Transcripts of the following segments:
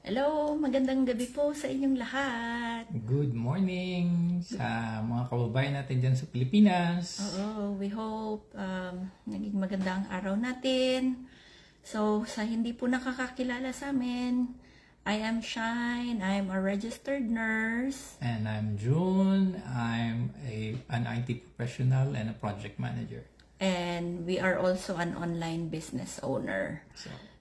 Hello, magandang gabi po sa inyong lahat. Good morning sa mga kababayan natin dyan sa Pilipinas. Oo, we hope naging maganda ang araw natin. So, sa hindi po nakakakilala sa amin, I am Shine. I'm a registered nurse. And I'm June. I'm an IT professional and a project manager. And we are also an online business owner.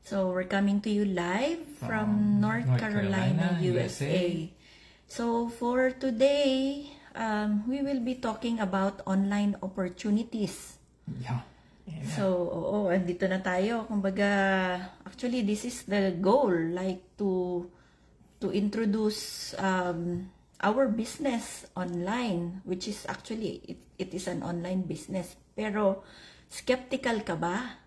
So we're coming to you live from North Carolina, USA. So for today, we will be talking about online opportunities. Yeah. So, andito na tayo. Kumbaga, actually, this is the goal, like to introduce our business online, which is actually, it is an online business. Pero, skeptical ka ba?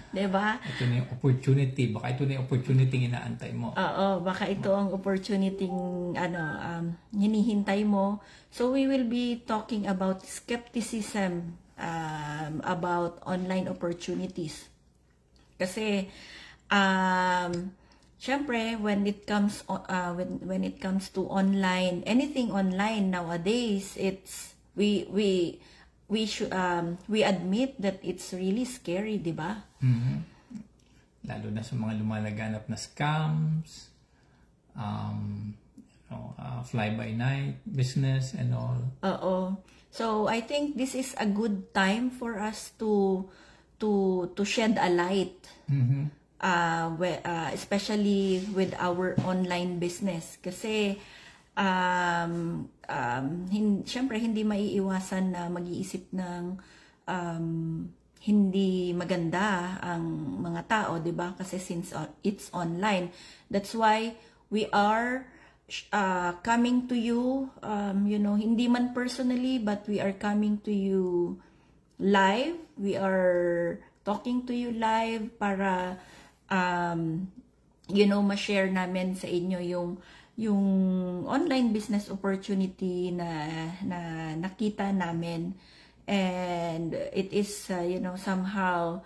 Diba? Ito na yung opportunity. Baka ito na yung opportunity inaantay mo. Oo, baka ito ang opportunity hinihintay mo. So we will be talking about skepticism about online opportunities. Kasi syempre when it comes to online, anything online nowadays, we admit that it's really scary, di ba? Mm-hmm. Lalo na sa mga lumalaganap na scams, fly-by-night business and all. Oo. So I think this is a good time for us to shed a light, Mm-hmm. Especially with our online business. Kasi syempre hindi maiiwasan na mag-iisip ng hindi maganda ang mga tao, 'di ba? Kasi since it's online, that's why we are coming to you, hindi man personally, but we are coming to you live. We are talking to you live para ma-share namin sa inyo yung online business opportunity na nakita namin, and it is somehow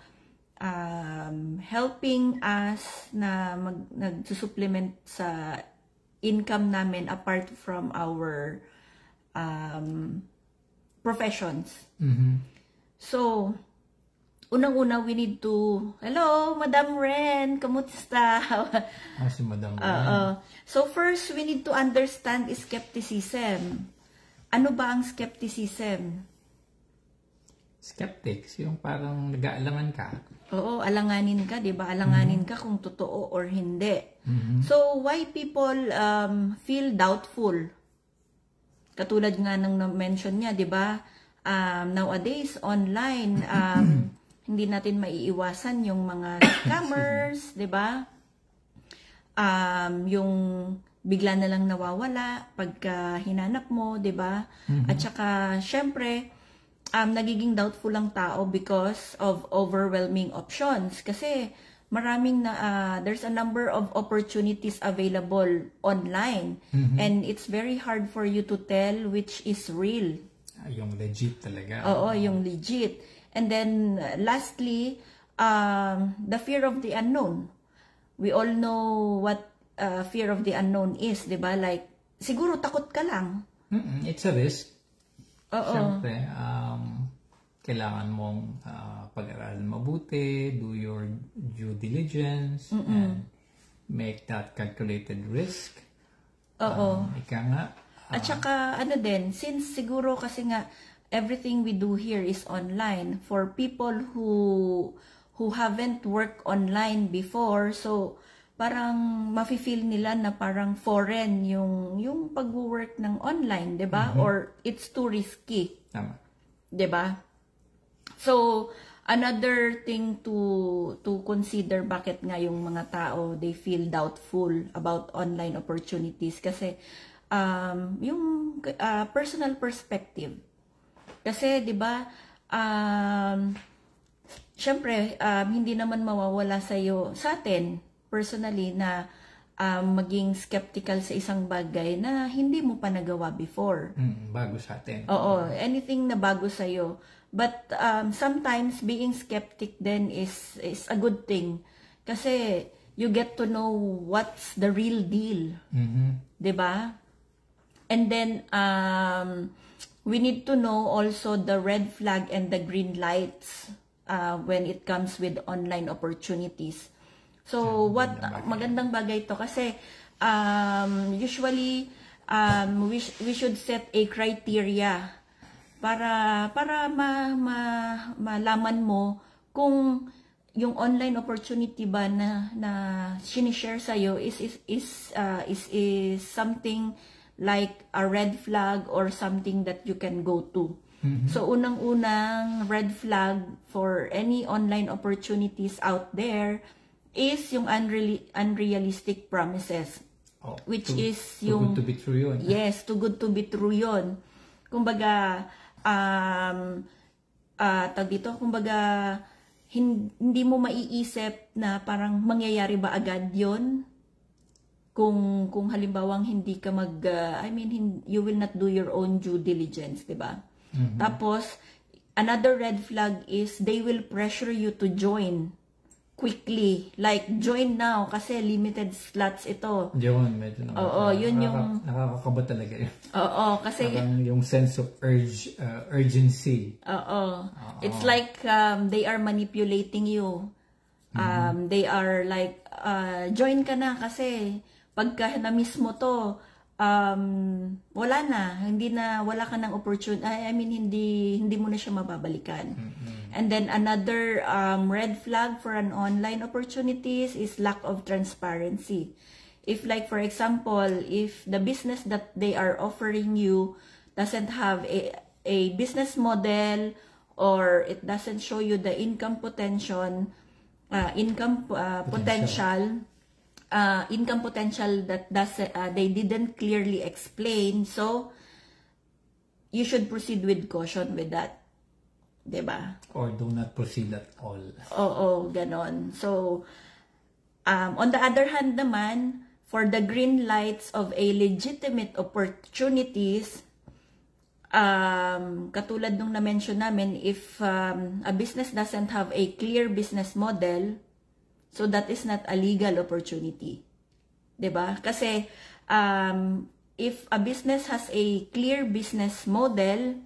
helping us na nagsusupplement sa income namin apart from our professions. Mm-hmm. So unang-una, we need to... Hello, Madam Ren! Kamusta? Si Madam Ren. So first, we need to understand skepticism. Ano ba ang skepticism? Skeptics, yung parang nag-aalangan ka. Oo, alanganin ka, di ba? Alanganin ka kung totoo or hindi. Mm-hmm. So, why people feel doubtful? Katulad nga ng na-mention niya, di ba? Nowadays, online... hindi natin maiiwasan yung mga scammers, 'di ba? Yung bigla na lang nawawala pagka hinanap mo, 'di ba? Mm-hmm. At saka syempre nagiging doubtful ang tao because of overwhelming options, kasi there's a number of opportunities available online. Mm-hmm. And it's very hard for you to tell which is real. Yung legit talaga. Oo, yung legit. And then, lastly, the fear of the unknown. We all know what fear of the unknown is, di ba? Like, siguro takot ka lang. It's a risk. Oo. Siyempre, kailangan mong pag-aralan mabuti, do your due diligence, and make that calculated risk. Oo. Ika nga. At saka, since siguro kasi nga, everything we do here is online, for people who haven't worked online before, so parang mafe-feel nila na parang foreign yung pag-work ng online, 'di ba? Mm-hmm. Or it's too risky. Tama. 'Di ba? So another thing to consider, bakit nga yung mga tao they feel doubtful about online opportunities, kasi yung personal perspective. Kasi 'di ba, syempre hindi naman mawawala sa atin personally na maging skeptical sa isang bagay na hindi mo pa nagawa before. Bago sa atin. Oo, anything na bago sa iyo. But sometimes being skeptic then is a good thing, kasi you get to know what's the real deal. Mm-hmm. 'Di ba? And then we need to know also the red flag and the green lights when it comes with online opportunities. So magandang bagay to kasi usually we should set a criteria para malaman mo kung yung online opportunity ba na sinishare sa iyo is something like a red flag or something that you can go to. So unang-unang red flag for any online opportunities out there is yung unrealistic promises. Which is yung too good to be true yun. Yes, too good to be true yun. Kumbaga kumbaga hindi mo maiisip na parang mangyayari ba agad yun kung halimbawang hindi ka you will not do your own due diligence, 'di ba? Tapos another red flag is they will pressure you to join quickly, like join now kasi limited slots ito. Yun, medyo nakakakaba talaga yun. Oo, kasi parang yung sense of urgency. It's like they are manipulating you. They are like join ka na kasi pagka na-miss mo to, wala na, wala ka ng opportunity. Hindi mo na siya mababalikan. And then another red flag for an online opportunities is lack of transparency. If like for example, if the business that they are offering you doesn't have a business model or it doesn't show you the income potential that they didn't clearly explain, so you should proceed with caution with that, 'di ba? Or do not proceed at all. Oo, ganon. So on the other hand naman, for the green lights of a legitimate opportunities, katulad nung na-mention namin, if a business doesn't have a clear business model, so that is not a legal opportunity. 'Di ba? Kasi if a business has a clear business model,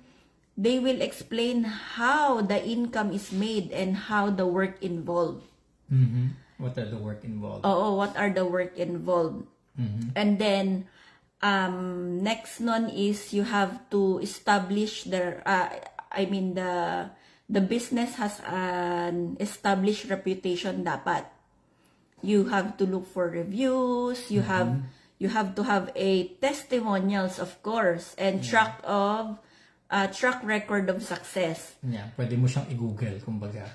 they will explain how the income is made and how the work involved. What are the work involved? What are the work involved? And then next one is you have to establish the business has an established reputation dapat. You have to look for reviews, you have to have a testimonials, of course, and track record of success. Yeah, pwede mo siyang i-Google, kumbaga.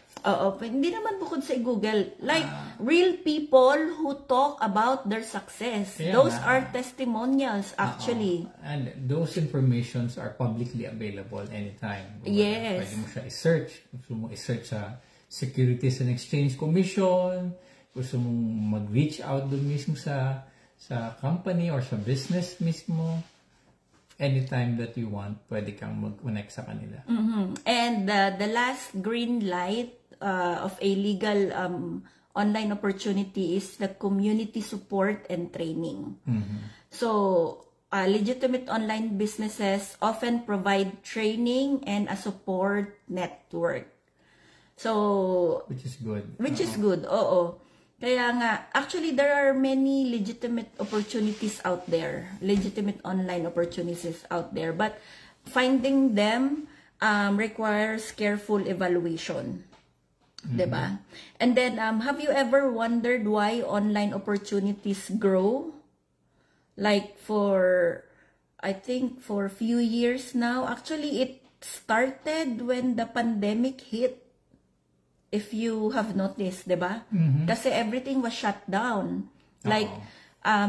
Hindi naman bukod sa i-Google. Like, real people who talk about their success. Those are testimonials, actually. And those informations are publicly available anytime. Kumbaga, yes. Pwede mo siya i-search. Gusto mo i-search sa Securities and Exchange Commission. Gusto mong mag-reach out doon mismo sa company or sa business mismo. Anytime that you want, pwede kang mag-connect sa kanila. And the last green light of a legal online opportunity is the community support and training. So, legitimate online businesses often provide training and a support network. So, which is good. Oo. Kaya nga, actually, there are many legitimate opportunities out there. Legitimate online opportunities out there. But finding them requires careful evaluation. Diba? And then, have you ever wondered why online opportunities grow? Like I think for a few years now. Actually, it started when the pandemic hit. If you have noticed, diba? Kasi everything was shut down. Like,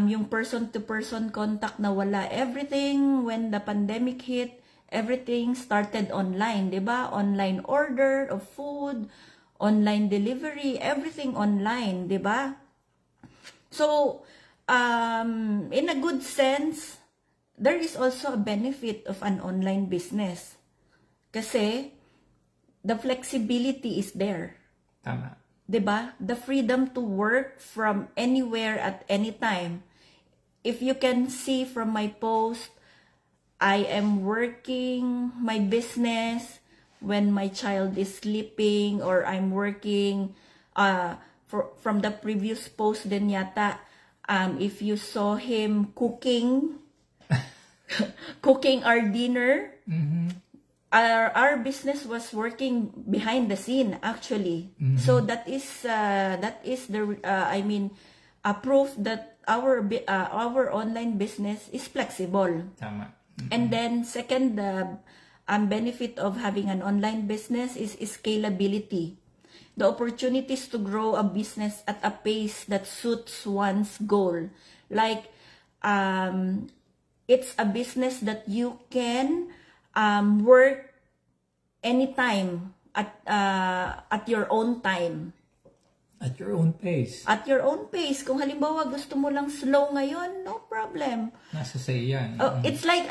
yung person-to-person contact na wala. Everything, when the pandemic hit, everything started online, diba? Online order of food, online delivery, everything online, diba? So, in a good sense, there is also a benefit of an online business. Kasi, the flexibility is there. Tama. 'Diba? The freedom to work from anywhere at any time. If you can see from my post, I am working my business when my child is sleeping, or I'm working from the previous post din yata, if you saw him cooking cooking our dinner. Our business was working behind the scene actually. So that is the a proof that our online business is flexible. Tama. And then second, benefit of having an online business is scalability. The opportunities to grow a business at a pace that suits one's goal. Like it's a business that you can work anytime at your own time. At your own pace. At your own pace. Kung halimbawa gusto mo lang slow ngayon, no problem. Nasa sa'yo yan. It's like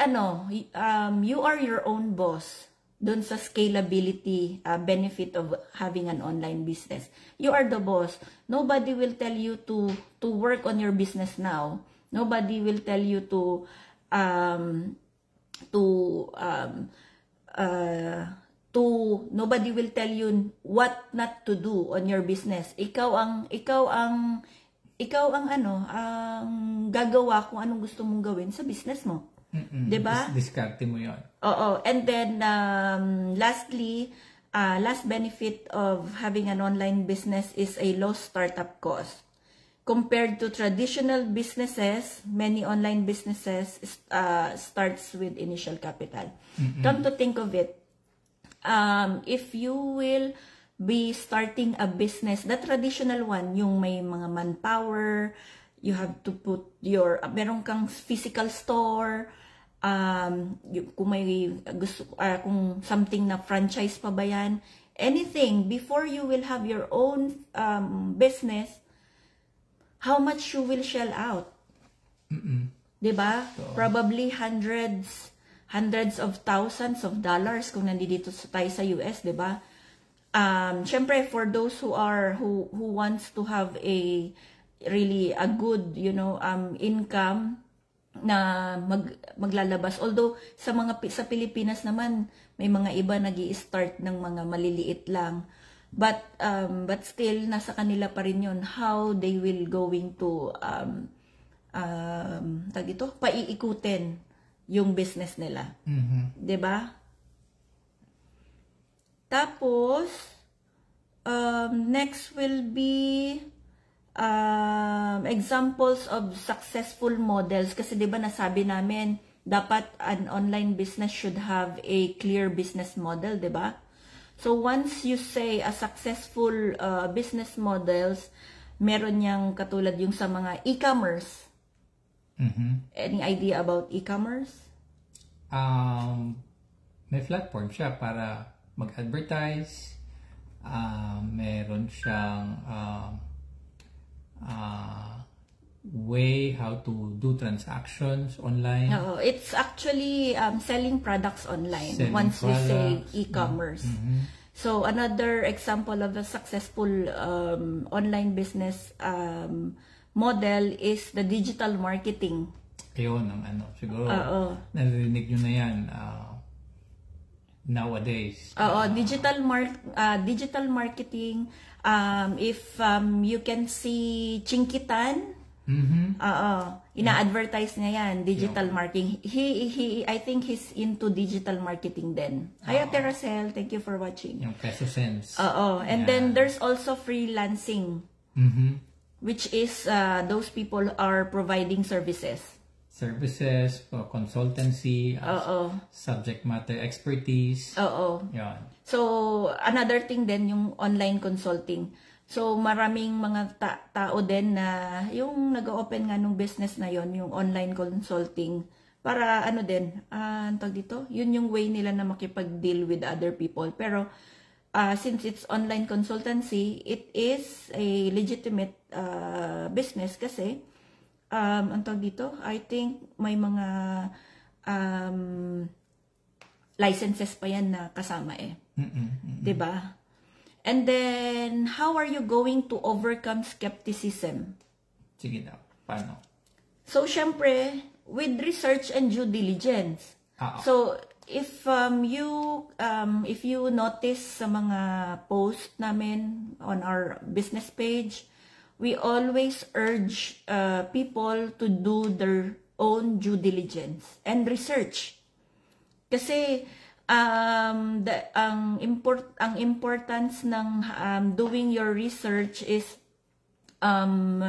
you are your own boss. Doon sa scalability benefit of having an online business. You are the boss. Nobody will tell you to work on your business now. Nobody will tell you nobody will tell you what not to do on your business. Ikaw ang gagawa kung anong gusto mong gawin sa business mo. 'Di ba? Diskarte mo 'yon. Oo. And then lastly, last benefit of having an online business is a low startup cost. Compared to traditional businesses, many online businesses starts with initial capital. Come to think of it, if you will be starting a business, the traditional one, yung may mga manpower, you have to put meron kang physical store, kung may gusto, kung something na franchise pa ba yan, anything, before you will have your own business, how much you will shell out. Diba? So, probably hundreds of thousands of dollars kung nandito tayo sa US, diba? Syempre, for those who wants to have a good, income na maglalabas. Although sa Pilipinas naman, may mga iba nag-i-start ng mga maliliit lang. But still, nasa kanila pa rin yun, how they will going to paiikutin yung business nila. Diba? Tapos, next will be examples of successful models. Kasi diba nasabi namin, dapat an online business should have a clear business model, diba? So once you say a successful business models, meron niyang katulad yung sa mga e-commerce. Any idea about e-commerce? May platform siya para mag-advertise. Meron siyang way how to do transactions online. No, it's actually selling products online. Once products. We say e-commerce. So another example of a successful online business model is the digital marketing. Ayun ang siguro narinig nyo na yan nowadays. Digital marketing. If you can see Chinkitan, ina-advertise niya yan, digital marketing. I think he's into digital marketing din. Hi, Teracel, thank you for watching. Yung Peso Sense. And then there's also freelancing, which is those people are providing services. Services, consultancy, subject matter expertise. Yan. So, another thing din, yung online consulting. So, maraming mga tao din na yung nag-open nga nung business na yon, yung online consulting, para yun yung way nila na makipag-deal with other people. Pero, since it's online consultancy, it is a legitimate business kasi, I think may mga licenses pa yan na kasama eh. Diba? And then, how are you going to overcome skepticism? Sige daw. Paano? So, syempre, with research and due diligence. So, if you notice sa mga post namin on our business page, we always urge people to do their own due diligence and research. Kasi ang importance ng doing your research is ang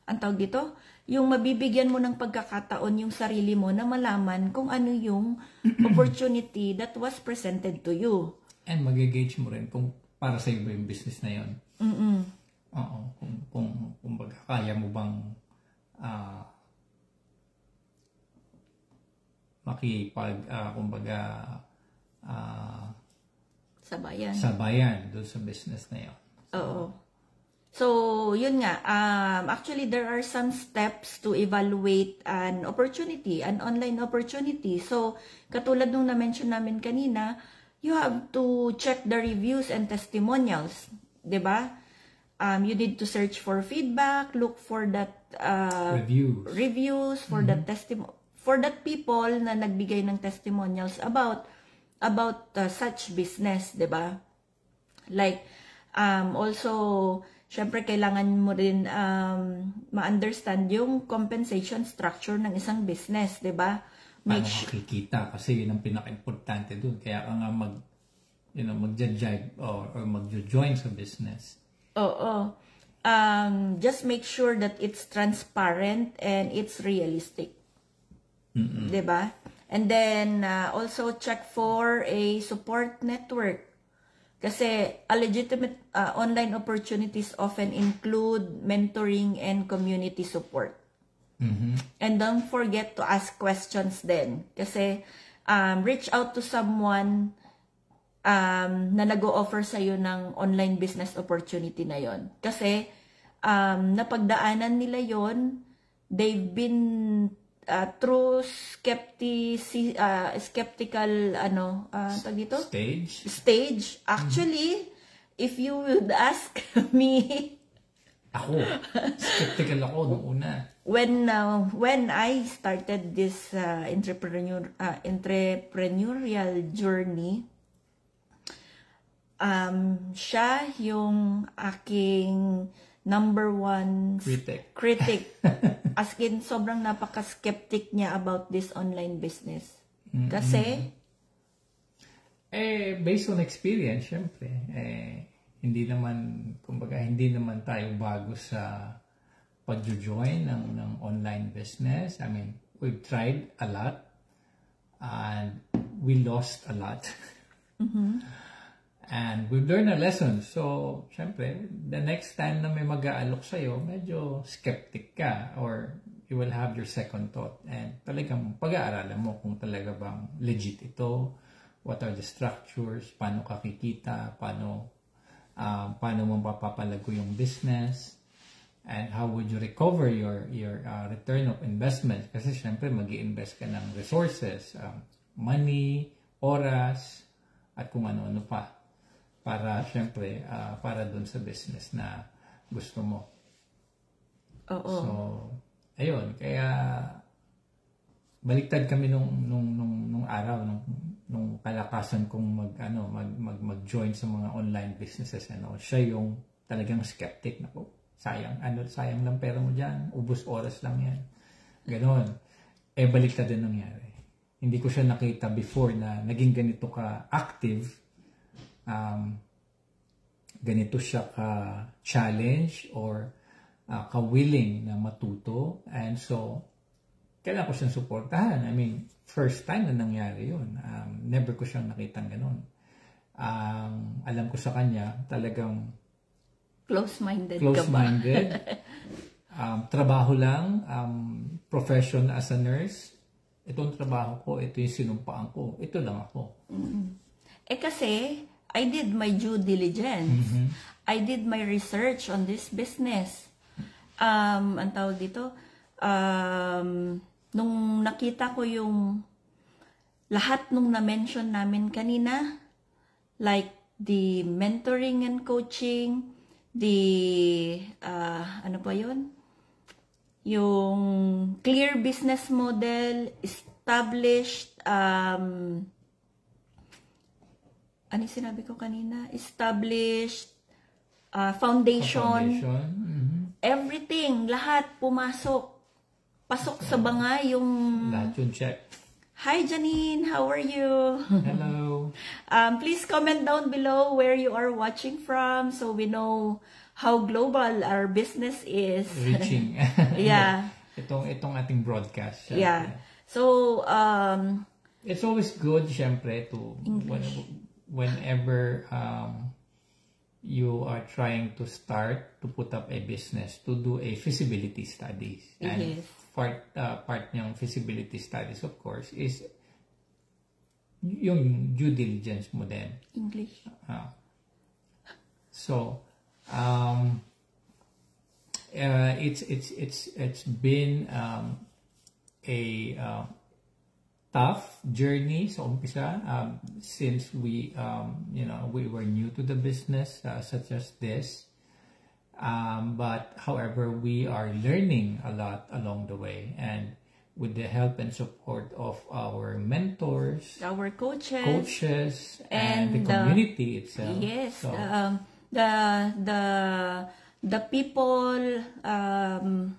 tawag dito, yung mabibigyan mo ng pagkakataon yung sarili mo na malaman kung ano yung opportunity that was presented to you. And mag-gauge mo rin kung para sa iyo ba yung business na yun. Oo. Kung baga, kaya mo bang sabayan doon sa business na yun. Oo. So, yun nga. Actually, there are some steps to evaluate an opportunity, an online opportunity. So, katulad nung na-mention namin kanina, you have to check the reviews and testimonials. Diba? You need to search for feedback, look for that reviews for that people na nagbigay ng testimonials about such business, 'di ba? Like also syempre kailangan mo rin ma-understand yung compensation structure ng isang business, 'di ba? Paano makikita kasi yun ang pinaka-importante doon. Kaya ka nga mag-jive or mag-join sa business. Oo. Just make sure that it's transparent and it's realistic. Diba? And then, also check for a support network. Kasi a legitimate online opportunities often include mentoring and community support. And don't forget to ask questions then. Kasi reach out to someone na nag-o-offer sa'yo ng online business opportunity na yon. Kasi napagdaanan nila yon, they've been through skeptical stage. Actually, if you would ask me, ako skeptical ako nung una. When I started this entrepreneurial journey, siya yung aking number one critic. As in, sobrang napaka-skeptic niya about this online business. Kasi? Based on experience, syempre. Hindi naman tayo bago sa pag-join ng online business. I mean, we've tried a lot and we lost a lot. And we've learned a lesson. So, syempre, the next time na may mag-aalok sa'yo, medyo skeptic ka or you will have your second thought. And talagang pag-aaralan mo kung talaga bang legit ito, what are the structures, paano ka kikita, paano mo mapapalago yung business, and how would you recover your return of investment. Kasi syempre, mag-i-invest ka ng resources, money, oras, at kung ano-ano pa. Para syempre para doon sa business na gusto mo. Oo. So, ayun, kaya baliktad kami nung araw nung kalakasan kong mag-join sa mga online businesses siya yung talagang skeptic na sayang lang pera mo diyan, ubos oras lang yan. Ganon. Baliktad din nangyari. Hindi ko siya nakita before na naging ganito ka active. Ganito siya ka-challenge or ka-willing na matuto. And so, kailangan ko siyang supportahan. I mean, first time na nangyari yun. Never ko siyang nakitang ganun. Alam ko sa kanya, talagang close-minded. Trabaho lang, profession as a nurse. Itong trabaho ko, ito yung sinumpaan ko. Ito lang ako. Kasi, I did my due diligence. I did my research on this business. Ang tawag dito, nung nakita ko yung lahat nung na-mention namin kanina, like the mentoring and coaching, the ano pa yun? Yung clear business model, established ano sinabi ko kanina? Established foundation. Everything, lahat pumasok. Pasok sa banga yung... Lahat yung check. Hi Janine, how are you? Hello. Please comment down below where you are watching from so we know how global our business is. Reaching. Yeah. Itong ating broadcast. Yeah. So, it's always good, syempre, to whenever you are trying to start to put up a business, to do a feasibility studies. And yes. Part ng feasibility studies, of course, is yung due diligence mo din. English. So, it's been a tough journey sa umpisa since we we were new to the business such as this. But however, we are learning a lot along the way, and with the help and support of our mentors, our coaches, and the community itself. Yes, so, the people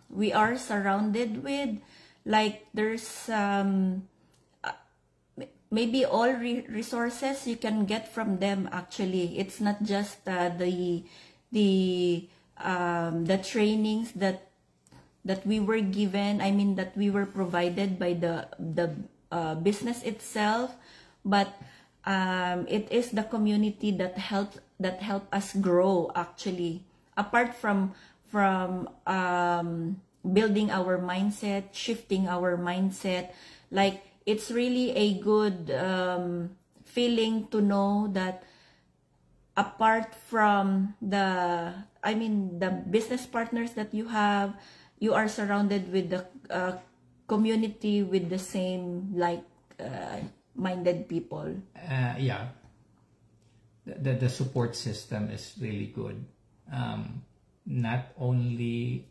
we are surrounded with, like there's maybe all resources you can get from them. Actually, it's not just the trainings that we were given, I mean that we were provided by the business itself, but it is the community that help us grow, actually, apart from building our mindset, shifting our mindset. Like, it's really a good feeling to know that apart from the business partners that you have, you are surrounded with the community with the same minded people. Yeah, the support system is really good. Not only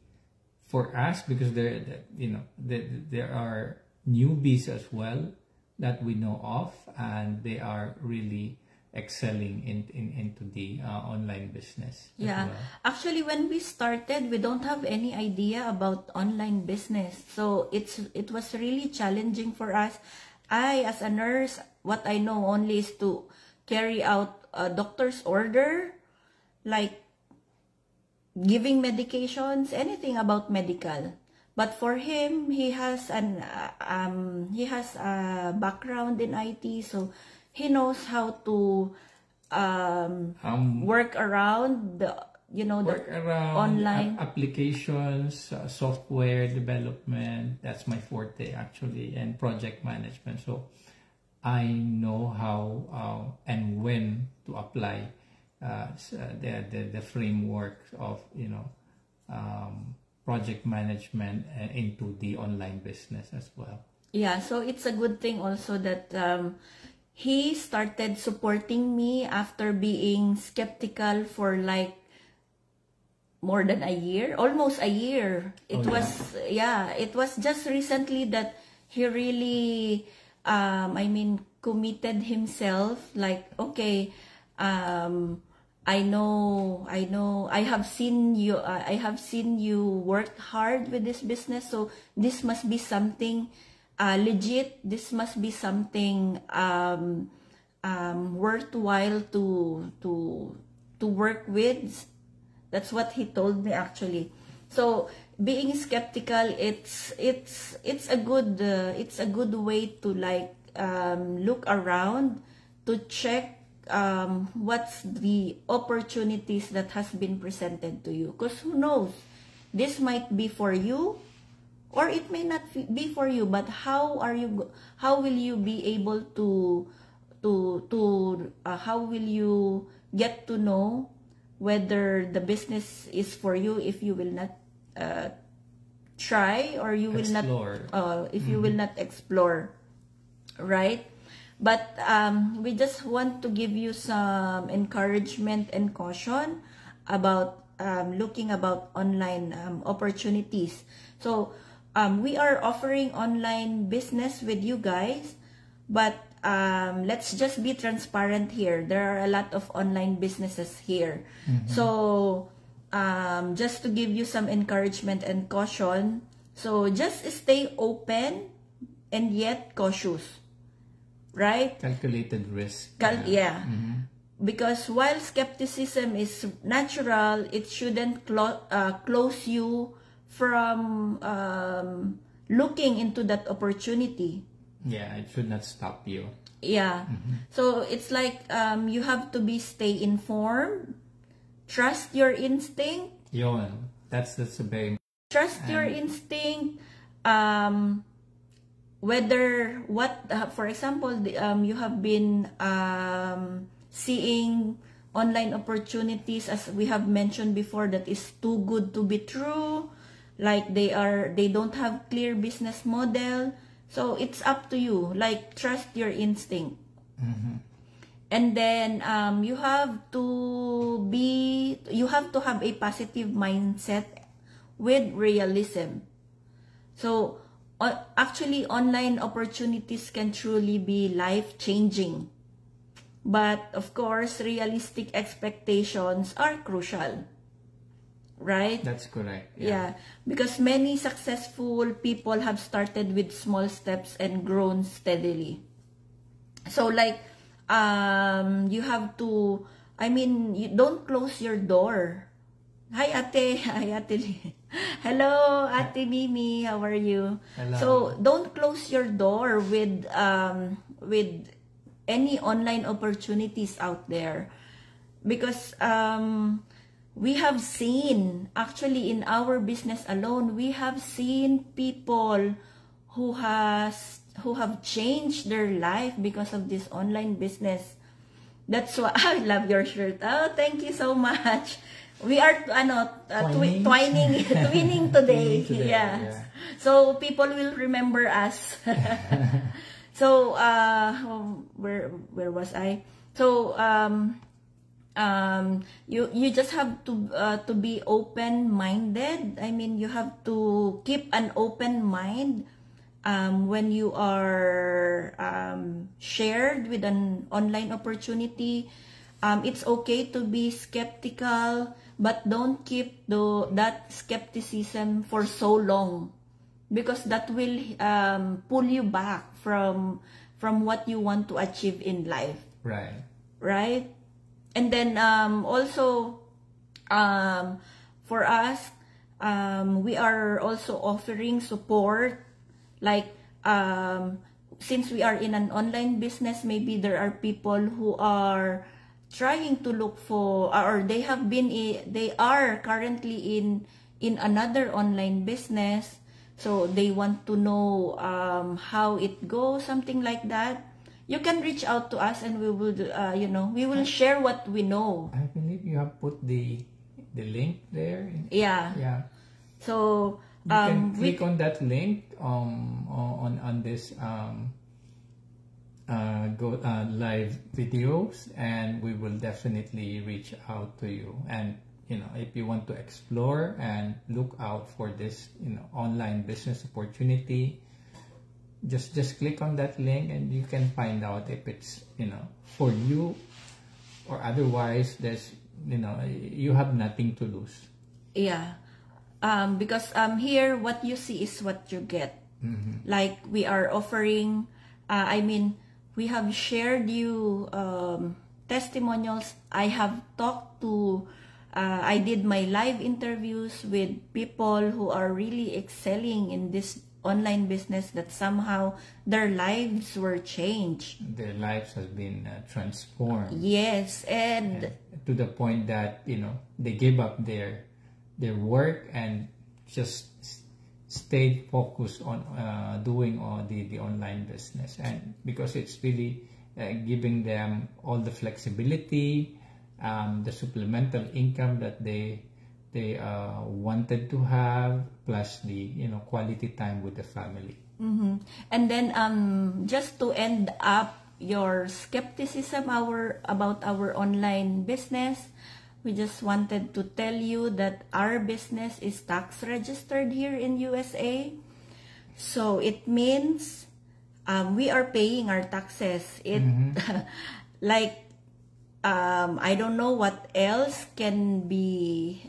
for us, because there are newbies as well that we know of, and they are really excelling into the online business. Yeah, well. Actually, when we started, we don't have any idea about online business, so it was really challenging for us. I, as a nurse, what I know only is to carry out a doctor's order, like giving medications, anything about medical. But for him, he has a background in IT, so he knows how to work around the online applications, software development. That's my forte, actually, and project management. So I know how and when to apply the framework of project management into the online business as well. Yeah, so it's a good thing also that he started supporting me after being skeptical for like more than a year, almost a year. It was just recently that he really committed himself, like, okay, I know, I have seen you work hard with this business, so this must be something legit. This must be something worthwhile to work with. That's what he told me, actually. So being skeptical, it's a good way to look around, to check what's the opportunities that has been presented to you, because who knows, this might be for you or it may not be for you, but how will you be able to how will you get to know whether the business is for you if you will not try, or you will not if you will not explore, right? But we just want to give you some encouragement and caution about looking about online opportunities. So we are offering online business with you guys, but let's just be transparent here. There are a lot of online businesses here. So just to give you some encouragement and caution, so just stay open and yet cautious, right? Calculated risk. Yeah. Because while skepticism is natural, it shouldn't close you from looking into that opportunity. Yeah, it should not stop you. Yeah. So it's like you have to stay informed, trust your instinct. Yun, that's a very Trust your instinct. Whether for example, you have been seeing online opportunities, as we have mentioned before, that is too good to be true. Like they don't have clear business model. So it's up to you. Like, trust your instinct. And then you have to have a positive mindset with realism. So actually, online opportunities can truly be life-changing. But of course, realistic expectations are crucial. Right? That's correct. Yeah. Because many successful people have started with small steps and grown steadily. So like, you have to, you don't close your door. Hi Ate. Hi Ate Lee. Hello Ate Mimi, how are you? Hello. So don't close your door with any online opportunities out there, because we have seen, actually in our business alone, we have seen people who have changed their life because of this online business. That's why I love your shirt. Oh, thank you so much. We are twinning today. Today, Yes. yeah. So people will remember us. So where was I? So you just have to be open-minded. You have to keep an open mind when you are shared with an online opportunity. It's okay to be skeptical, but don't keep that skepticism for so long, because that will pull you back from what you want to achieve in life. Right? And then also for us, we are also offering support. Like, since we are in an online business, maybe there are people who are trying to look for, or they are currently in another online business. So they want to know how it goes, something like that. You can reach out to us, and we will share what we know. I believe you have put the link there. Yeah. So you can click on that link on this live videos, and we will definitely reach out to you. And if you want to explore and look out for this online business opportunity, just click on that link, and you can find out if it's for you, or otherwise there's you have nothing to lose. Yeah. Because here what you see is what you get. Like, we are offering, we have shared you testimonials. I have talked to, I did my live interviews with people who are really excelling in this online business, that somehow their lives were changed. Their lives has been transformed. Yes, and to the point that they gave up their work and just stayed focused on doing the online business, and because it's really giving them all the flexibility, the supplemental income that they wanted to have, plus the quality time with the family. And then just to end up your skepticism about our online business, we just wanted to tell you that our business is tax registered here in USA. So it means we are paying our taxes. It like I don't know what else can be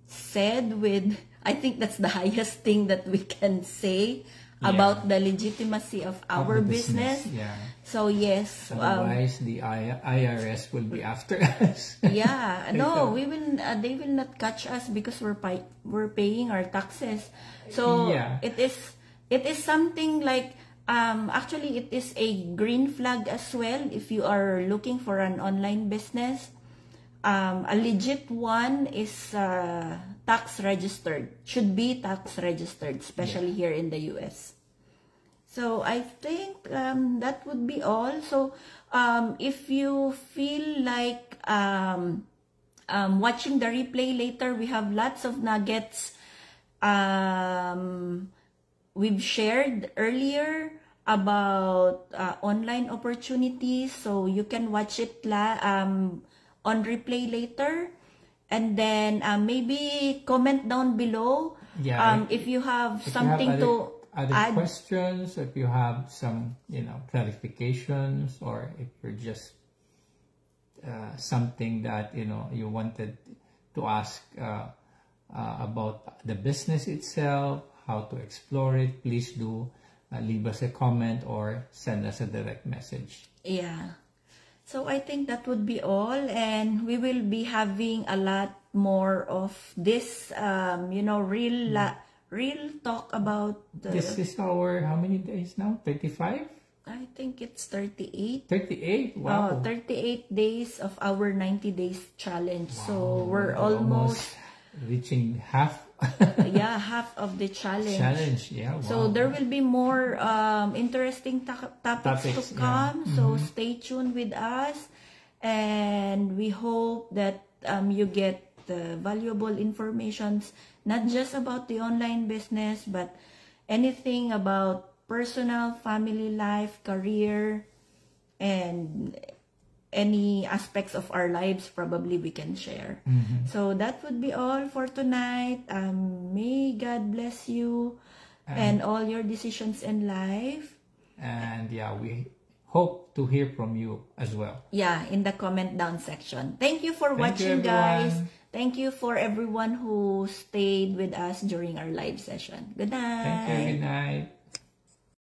said with. I think that's the highest thing that we can say about the legitimacy of our business. Yeah. So yes. Otherwise, the IRS will be after us. Yeah. No, we will. They will not catch us because we're paying our taxes. So it is something like. Actually, it is a green flag as well if you are looking for an online business. A legit one is tax registered, should be tax registered, especially here in the US. So I think that would be all. So if you feel like watching the replay later, we have lots of nuggets we've shared earlier about online opportunities, so you can watch it on replay later, and then maybe comment down below if you have something to add. Questions, if you have some clarifications, or if you're just something that you wanted to ask about the business itself, how to explore it, please do leave us a comment or send us a direct message. Yeah. So I think that would be all, and we will be having a lot more of this, real talk about this is our, how many days now? 35? I think it's 38. 38? Wow. 38 days of our 90 days challenge. Wow. So we're almost reaching half. Yeah, half of the challenge. Yeah. Wow. So there will be more interesting topics to come. Yeah. So stay tuned with us, and we hope that you get valuable information, not just about the online business, but anything about personal, family life, career, and any aspects of our lives probably we can share. So that would be all for tonight. May God bless you and all your decisions in life. And yeah, we hope to hear from you as well. Yeah, in the comment down section. Thank you for watching, guys. Thank you for everyone who stayed with us during our live session. Good night. Thank you. Good night.